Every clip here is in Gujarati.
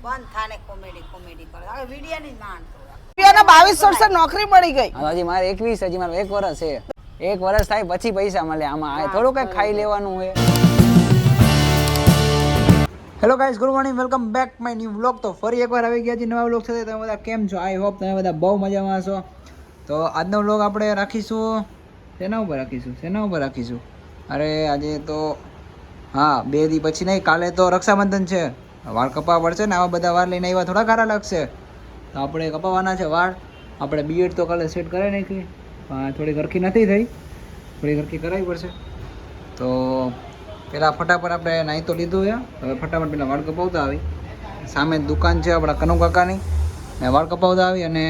બંધ થાને કોમેડી કરે હવે વિડિયો ની માનતો વિડિયોના 22 વર્ષે નોકરી મળી ગઈ. હજી મારે 21, હજી મારે 1 વર્ષ છે. 1 વર્ષ થાય પછી પૈસા મળે. આમાં થોડું કઈ ખાઈ લેવાનું હોય. Hello guys, good morning, welcome back my new vlog. તો ફરી એકવાર આવી ગયા છે નવા વ્લોગ સાથે. તમે બધા કેમ છો? આઈ હોપ તમે બધા બહુ મજામાં છો. તો આજનો વ્લોગ આપણે રાખીશું શેના ઉપર રાખીશું? અરે આજે તો હા 2 દી પછી નહીં, કાલે તો રક્ષાબંધન છે. વાળ કપાવવા પડશે ને, આવા બધા વાળ લઈને આવ્યા થોડા ખારા લાગશે. તો આપણે કપાવવાના છે વાળ. આપણે બીએડ તો કાલે સેટ કરાવી નાખી, થોડી ઘરકી નથી થઈ, થોડી ઘરકી કરાવવી પડશે. તો પહેલાં ફટાફટ આપણે નાહી તો લીધું છે, હવે ફટાફટ પહેલાં વાળ કપાવતા આવી. સામે દુકાન છે આપણા કનુ કાકાની, ને વાળ કપાવતા આવી અને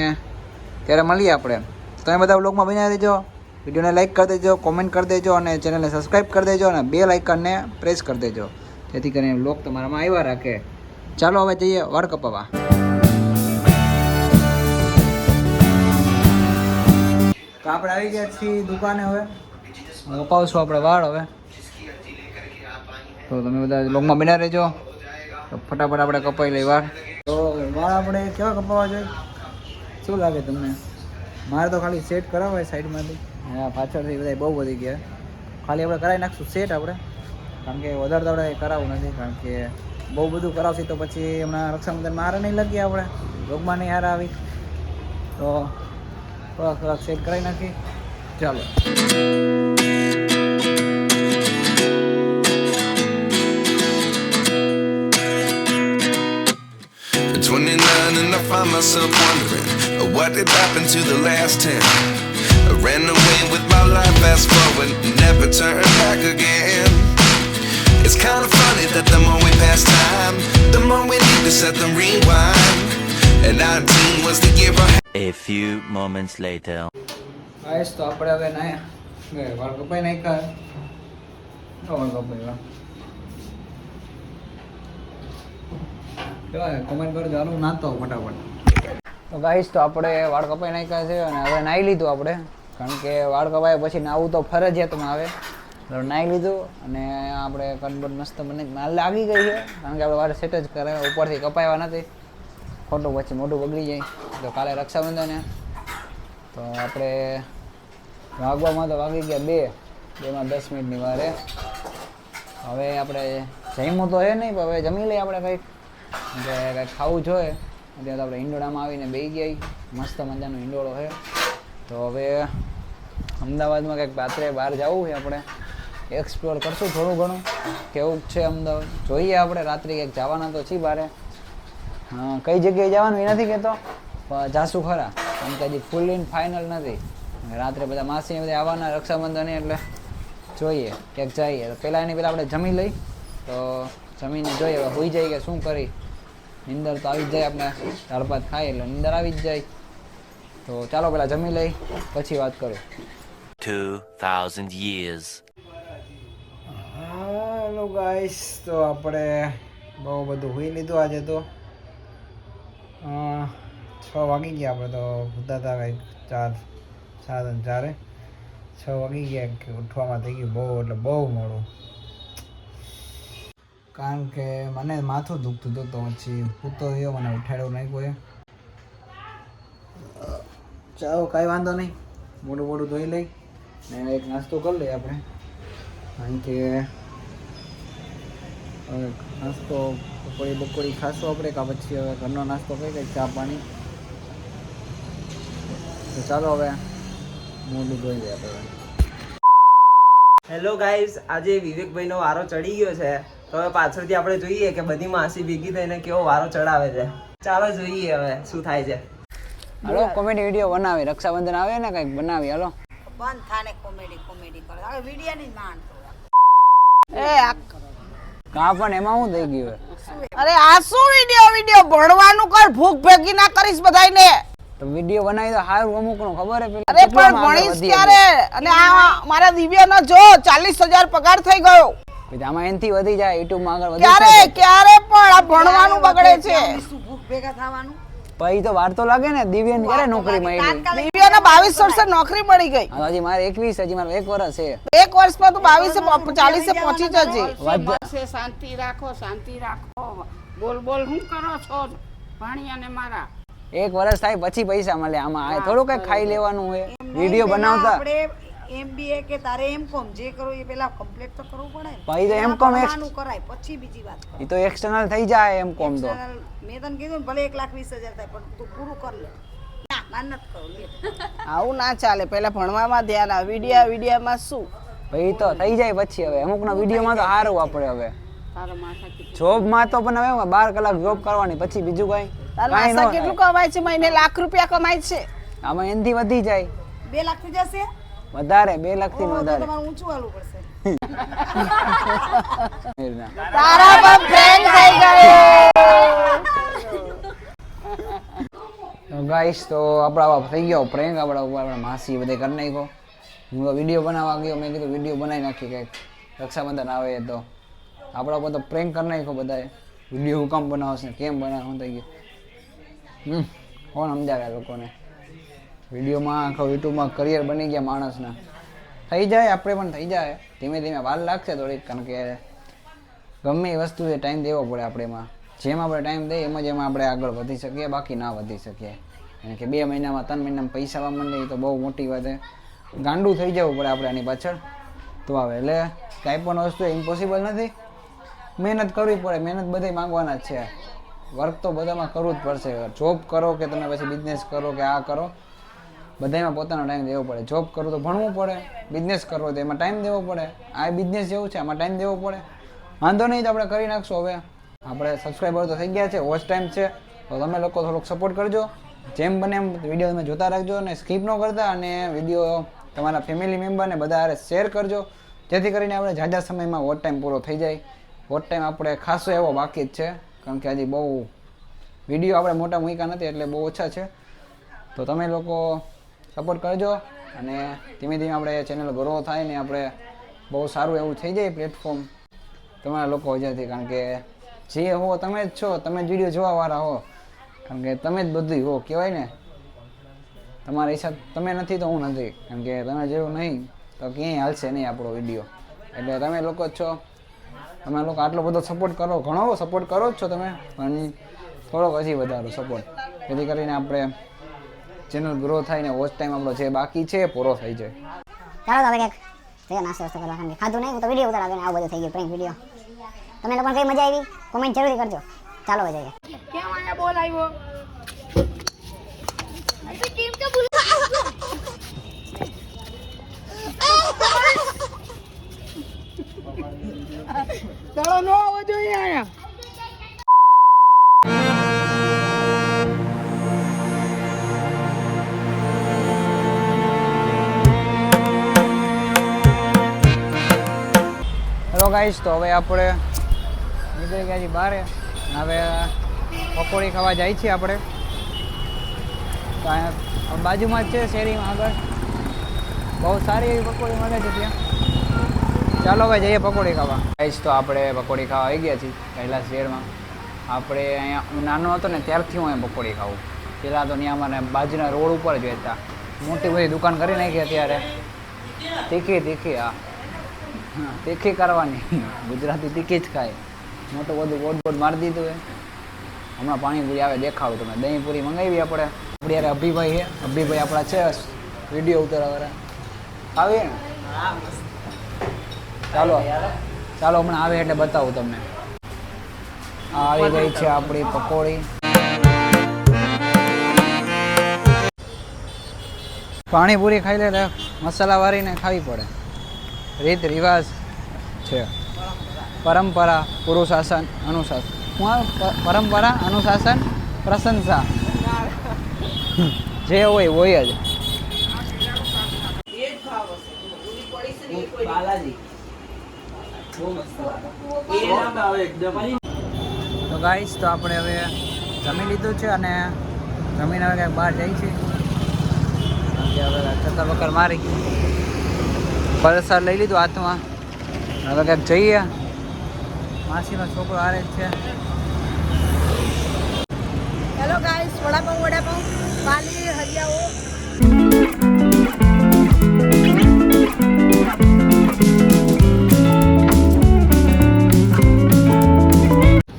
ત્યારે મળીએ આપણે. તમે બધા વ્લોગમાં બન્યા રહેજો, વિડીયોને લાઇક કરી દેજો, કોમેન્ટ કરી દેજો અને ચેનલને સબસ્ક્રાઈબ કરી દેજો અને બેલ આઇકનને પ્રેસ કરી દેજો, જેથી કરીને વ્લોગ તમારામાં આવ્યા રાખે. ચાલો હવે જઈએ વાળ કપાવવા. તો આપણે આવી ગયા છીએ દુકાને. હવે કપાવશું આપણે વાળ. હવે તો તમે બધા વ્લોગમાં બન્યા રહેજો. તો ફટાફટ આપણે કપાઈ લઈ વાળ. તો વાળ આપણે કેવા કપાવવા જોઈએ, શું લાગે તમને? મારે તો ખાલી સેટ કરાવવાય સાઈડમાંથી. હા, પાછળથી બધા બહુ વધી ગયા. ખાલી આપણે કરાવી નાખશું સેટ આપણે, કારણ કે વધારે તો આપણે કરાવવું નથી, કારણ કે બહુ બધું કરાવશે તો પછી હમણાં રક્ષાબંધનમાં હારા નહીં લાગીએ, આપણે રોગમાં નહીં હારા આવી. તો થોડાક સેટ કરાવી નાખી. ચાલો. And I find myself wondering what did happen to the last 10. I ran away with my life, fast forward, never turn back again. It's kind of funny that the more we pass time, the more we need to set them rewind. And 19 was the year I had. A few moments later. Guys, તો આપણે હવે વાળ કપાઈ નાખ્યા. વાળ કપાઈ કોમેન્ટ કરજો. ચાલો નાતો ફટાફટ. તો ગાઈસ, તો આપણે વાળ કપાઈ નાખ્યા છે અને હવે નાહી લીધું આપણે, કારણ કે વાળ કપાયા પછી નાવું તો ફરજિયાતમાં આવે. તો નાહી લીધું અને આપણે કનબટ મસ્ત મને માલ લાગી ગઈ છે, કારણ કે આપણે વાળ સેટ જ કરે, ઉપરથી કપાવ્યા નથી, ખોટું પછી મોઢું બગડી જાય. તો કાલે રક્ષાબંધન, તો આપણે વાગવામાં તો વાગી ગયા 2માં 10 મિનિટની વારે. હવે આપણે જમ્યું તો હે નહીં, પણ હવે જમી લઈએ આપણે કંઈક, કે કંઈક ખાવું જોઈએ. અત્યારે તો આપણે ઈંડોળામાં આવીને બેસી ગયા. મસ્ત મજાનો ઈંડોળો છે. તો હવે અમદાવાદમાં કંઈક રાત્રે બહાર જવું છે, આપણે એક્સપ્લોર કરશું થોડું ઘણું, કેવું છે અમદાવાદ જોઈએ. આપણે રાત્રે કંઈક જવાના તો છીએ બારે. કઈ જગ્યાએ જવાનું એ નથી કહેતો, પણ જાશું ખરા, કારણ કે હજી ફૂલ ઇન ફાઇનલ નથી. રાત્રે બધા માસી બધા આવવાના રક્ષાબંધન, એટલે જોઈએ ક્યાંક જઈએ. તો પહેલાં એની પહેલાં આપણે જમી લઈ. તો જમીને જોઈએ હવે હોઈ જાય કે શું કરી. નીંદર તો આવી જ જાય, આપણે દાળ ભાત ખાઈએ એટલે નીંદર આવી જ જાય. તો ચાલો પહેલાં જમી લઈ, પછી વાત કરું. 2000 years. હેલો ગાઈસ, તો આપણે બહુ બધું હોઈ લીધું આજે. તો 6 વાગી ગયા. આપણે તો ઉઠતા હતા કંઈક 4 6 વાગી ગયા, કે ઉઠવામાં થઈ ગયું બહુ, એટલે બહુ મોડું, કારણ કે મને માથું દુખતું હતું. તો પછી પૂતો થયો, મને ઉઠાડ્યો નહીં કોઈ. ચાલો કાંઈ વાંધો નહીં, મોડું ધોઈ લઈ ને એક નાસ્તો કરી લઈએ આપણે, કારણ કે હવે નાસ્તો બપોરી ખાશું આપણે, કાં પછી હવે ઘરનો નાસ્તો કરી કંઈક ચા પાણી. તો ચાલો હવે મોઢું ધોઈ લઈએ આપણે. હેલો ગાઈઝ, આજે વિવેકભાઈનો વારો ચડી ગયો છે. તો હવે પાછળથી આપણે જોઈએ કે બધી માસી ભેગી થઈને કેવો વારો ચડાવે છે. ચાલો જોઈએ હવે શું થાય છે. હાલો કોમેડી વિડીયો બનાવી, રક્ષાબંધન આવે ને કંઈક બનાવી. હાલો બંધ થાને કોમેડી કરે હવે વિડિયો ની માનતો કા, પણ એમાં શું થઈ ગયું? અરે આ શું વિડિયો ભણવાનું કર, ભૂખ ભેગી ના કરીશ બધાયને. તો વિડીયો બનાવી તો સારું અમુક નું ખબર હે. અરે પણ ભણીશ ક્યારે? અને આ મારા દિવ્યાનો જો 40,000 પગાર થઈ ગયો. આમાં એનથી વધી જાય, યુટ્યુબ માં આગળ વધી ક્યારે પણ આ ભણવાનું બગડે છે. ભૂખ ભેગા થવાનું પછી તો વાર તો લાગે ને. દિવ્યાને ક્યારે નોકરી મળી? દિવ્યાને 22 વર્ષે નોકરી મળી ગઈ. હજી મારે 21, હજી મારે 1 વર્ષ છે. 1 વર્ષમાં તો 22 40 પહોંચી જજે. શાંતિ રાખો. બોલ બોલ શું કરો છો પાણી અને મારા 1 વર્ષ થાય પછી પૈસા મળે આમાં આ થોડું કઈ ખાઈ લેવાનું હોય એમ નહીં, વિડીયો પહેલા બનાવતા આપણે MBA કે તારે M.Com જે કરવું એ પહેલા કમ્પ્લીટ તો કરવું પડે ને. ભાઈ તો પહેલા M.Com ભણવાનું કરાય પછી બીજી વાત કરો. એ તો એક્સટર્નલ થઈ જાય એમ કોમ તો External, મેં તને કીધું ને ભલે 1,20,000 થાય પણ તું પૂરું કર લે ના મહેનત કરો લે આવું ના ચાલે, પહેલા ભણવામાં ધ્યાન આવે. વિડીયામાં શું? ભાઈ તો થઈ જાય પછી હવે અમુકના વિડીયોમાં તો સારું આપણે હવે તારા માથા કેટલી જોબમાં તો પણ હવે 12 કલાક જોબ કરવાની પછી બીજું કઈ તારા કાંઈ ન માસા કેટલું કમાય છે? મહિને લાખ રૂપિયા કમાય છે. આમાં એનથી વધી જાય 2 લાખ થઈ જશે વધારે 2 લાખથી તો વધારે તમારે ઊંચું હાલવું પડશે તારા પર prank થઈ ગયો. તો ગાઈસ તો આપણા થઈ ગયો પ્રેન્ક આપણા ઉપર આપણા માસી બધે કરી નાખ્યો. હું તો વિડીયો બનાવવા ગયો, મેં કીધું વિડીયો બનાવી નાખી કંઈક રક્ષાબંધન આવે તો આપણા ઉપર તો પ્રેન્ક કરી નાખ્યો બધાએ. વિડીયો હું કામ બનાવશે કેમ બનાવવાનું થઈ ગયું કોણ સમજાવે લોકોને. વિડીયોમાં આખો યુટ્યુબમાં કરિયર બની ગયા માણસના. થઈ જાય આપણે પણ થઈ જાય ધીમે ધીમે વાર લાગશે થોડીક, કારણ કે ગમે એ વસ્તુ એ ટાઈમ દેવો પડે આપણે એમાં. જેમ આપણે ટાઈમ દઈએ એમ જ એમાં આપણે આગળ વધી શકીએ, બાકી ના વધી શકીએ. અને કે 2 મહિનામાં 3 મહિનામાં પૈસા આવવા માંડે એ તો બહુ મોટી વાત છે. ગાંડું થઈ જવું પડે આપણે આની પાછળ તો આવે. એટલે કાંઈ પણ વસ્તુ ઇમ્પોસિબલ નથી, મહેનત કરવી પડે. મહેનત બધે માંગવાના જ છે, વર્ક તો બધામાં કરવું જ પડશે. જોબ કરો કે તમે પછી બિઝનેસ કરો કે આ કરો, બધામાં પોતાનો ટાઈમ દેવો પડે. જોબ કરો તો ભણવું પડે, બિઝનેસ કરવો તો એમાં ટાઈમ દેવો પડે. આ બિઝનેસ જેવું છે આમાં ટાઈમ દેવો પડે. વાંધો નહીં તો આપણે કરી નાખશું. હવે આપણે સબસ્ક્રાઈબર તો થઈ ગયા છે, વોચ ટાઈમ છે, તો તમે લોકો થોડોક સપોર્ટ કરજો. જેમ બને એમ વિડીયો તમે જોતા રાખજો અને સ્કીપ ન કરતા, અને વિડીયો તમારા ફેમિલી મેમ્બરને બધા હારે શેર કરજો, જેથી કરીને આપણે ઝાઝા સમયમાં વોચ ટાઈમ પૂરો થઈ જાય. વોચ ટાઈમ આપણે ખાસો એવો બાકી જ છે, કારણ કે હજી બહુ વિડીયો આપણે મોટા મૂક્યા નથી એટલે બહુ ઓછા છે. તો તમે લોકો સપોર્ટ કરજો અને ધીમે ધીમે આપણે ચેનલ ગ્રો થાય ને આપણે બહુ સારું એવું થઈ જાય પ્લેટફોર્મ તમારા લોકો વજહથી. કારણ કે જે હો તમે જ છો, તમે જ વિડીયો જોવાવાળા હો, કારણ કે તમે જ બધું હો કહેવાય ને. તમારા હિસાબ તમે નથી તો હું નથી, કારણ કે તમે જેવું નહીં તો ક્યાંય હાલશે નહીં આપણો વિડીયો. એટલે તમે લોકો જ છો, તમે લોકો આટલો બધો સપોર્ટ કરો, ઘણો સપોર્ટ કરો જ છો તમે, પણ થોડોક હજી વધારો સપોર્ટ, જેથી કરીને આપણે ચેનલ ગ્રો થાય ને વોચ ટાઈમ આપણો જે બાકી છે પૂરો થઈ જાય. ચાલો તો હવે કંઈક જોઈએ નાસ્તો વાસ્તો કરવા, કારણ કે ખાધું નહીં. હું તો વિડીયો ઉતારાવે ને આવું બધું થઈ ગયું પ્રેન્ક વિડીયો. તમને લોકોને કઈ મજા આવી કોમેન્ટ જરૂરથી કરજો. ચાલો હવે જઈએ. કેમ આયા બોલ આવ્યો ચાલો નો આવવો જોઈએ આયા. હેલો ગાઈસ, તો હવે આપણે નીકળી ગયા છીએ બહાર. હવે પકોડી ખાવા જાય છીએ આપણે. તો અહીંયા બાજુમાં જ છે શેરીમાં આગળ, બહુ સારી એવી પકોડી મળે છે ત્યાં. ચાલો હવે જઈએ પકોડી ખાવા. ગાઈસ તો આપણે પકોડી ખાવા આવી ગયા છીએ પહેલા શેરમાં. આપણે અહીંયા હું નાનો હતો ને ત્યારથી હું અહીંયા પકોડી ખાવું. પહેલાં તો ત્યાં મને બાજુના રોડ ઉપર જ હતા. મોટી બધી દુકાન કરી નાખી અત્યારે. તીખી હા તીખી કરવાની, ગુજરાતી તીખી જ ખાય. મોટું બધું બોર્ડ મારી દીધું હોય. હમણાં પાણીપુરી આવે દેખાડું તમે. દહીંપુરી મંગાવી આપણે. આપણી યાર અભિભાઈ છે, અભિભાઈ આપણા છે વિડીયો ઉતારવાવાળા. આવીએ ને? ચાલો હમણાં આવે એટલે બતાવું તમને. આવી ગઈ છે આપણી પકોડી. પાણીપુરી ખાઈ લે મસાલાવાળીને ખાવી પડે, રીત રિવાજ છે. પરંપરા પુરુષાસન અનુશાસન. પરંપરા અનુશાસન પ્રશંસા જે હોય જ. બાલાજી તો ગાઈસ તો આપણે હવે જમી લીધું છે અને જમીને હવે ક્યાંક બહાર જાય છે. હવે ચક્કર બક્કર મારી પરસાદ લઈ લીધું હાથમાં, હવે ક્યાંક જઈએ. માસીનો છોકરો હારે જ છે. હેલો ગાઈસ, વડાપાઉં વાલી હરિયાઓ.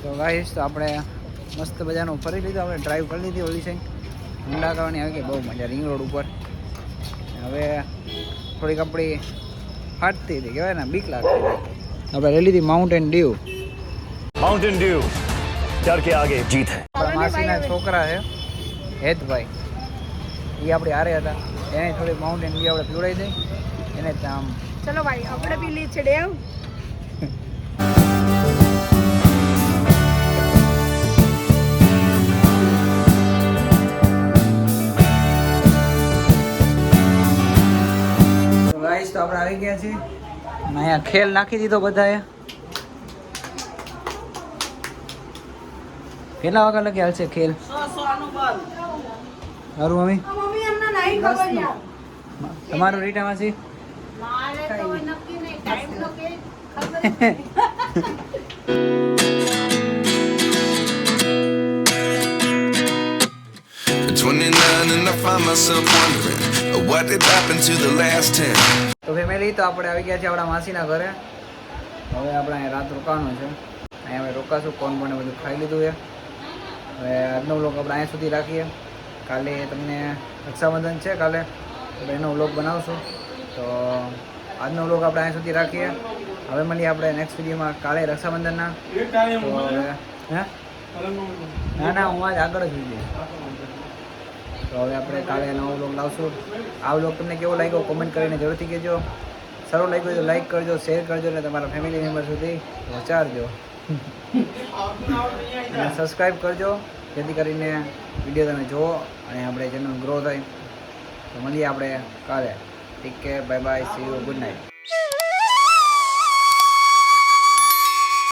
તો ગાઈસ ગાઈસ તો આપણે મસ્ત મજાનું ફરી લીધું. આપણે ડ્રાઈવ કરી લીધી ઓલી સાઈડ ઊંડા કરવાની આવી ગઈ બહુ મજા રિંગ રોડ ઉપર. હવે થોડીક આપણી ફાટતી હતી કહેવાય ને બીક લાગતી હતી. આપણે લઈ લીધી માઉન્ટેન ડ્યુ. माउंटेन ड्यू डर के आगे जीत है. આપણા માસીના છોકરા છે હેતભાઈ, એ આપણી હારે હતા. એને થોડી માઉન્ટેન ડ્યુ આપણે પીવડાવી દઈ એને આમ. ચલો ભાઈ આપણે બી લી છે ડેવ. તો ગાઈસ તો આપણે આવી ગયા છીએ અને અહીંયા ખેલ નાખી દીધો બધાએ. કેટલા વાગ્યા લગી હાલશે ખેલ? સારું મમ્મી. તમારું રીટા માસી? At 29 and I find myself wondering what did happen to the last 10. તો ફેમિલી તો આપણે આવી ગયા છીએ આપણા માસીના ઘરે. હવે આપણે અહીંયા રાત રોકાવાનું છે. અહીંયા અમે રોકાશું. કોણ કોને બધું ખાઈ લીધું છે. હવે આજનો વ્લોગ આપણે અહીંયા સુધી રાખીએ. કાલે તમને રક્ષાબંધન છે કાલે, આપણે એનો વ્લોગ બનાવશું. તો આજનો વ્લોગ આપણે અહીંયા સુધી રાખીએ. હવે મળીએ આપણે નેક્સ્ટ વિડીયોમાં કાલે રક્ષાબંધનના. તો હવે હે ના હું આજ આગળ જ હોઈ જઈશ. તો હવે આપણે કાલે નવો વ્લોગ લાવશું. આ વ્લોગ તમને કેવો લાગ્યો કોમેન્ટ કરીને જરૂરથી કહેજો. સારું લાગ્યું તો લાઈક કરજો, શેર કરજો અને તમારા ફેમિલી મેમ્બર સુધી પહોંચાડજો. અને સબસ્ક્રાઈબ કરજો જેથી કરીને વિડીયો તમે જુઓ અને આપણે ચેનલ ગ્રો થાય. તો મળીએ આપણે કાલે. ઠીક છે, bye bye, C you, good night.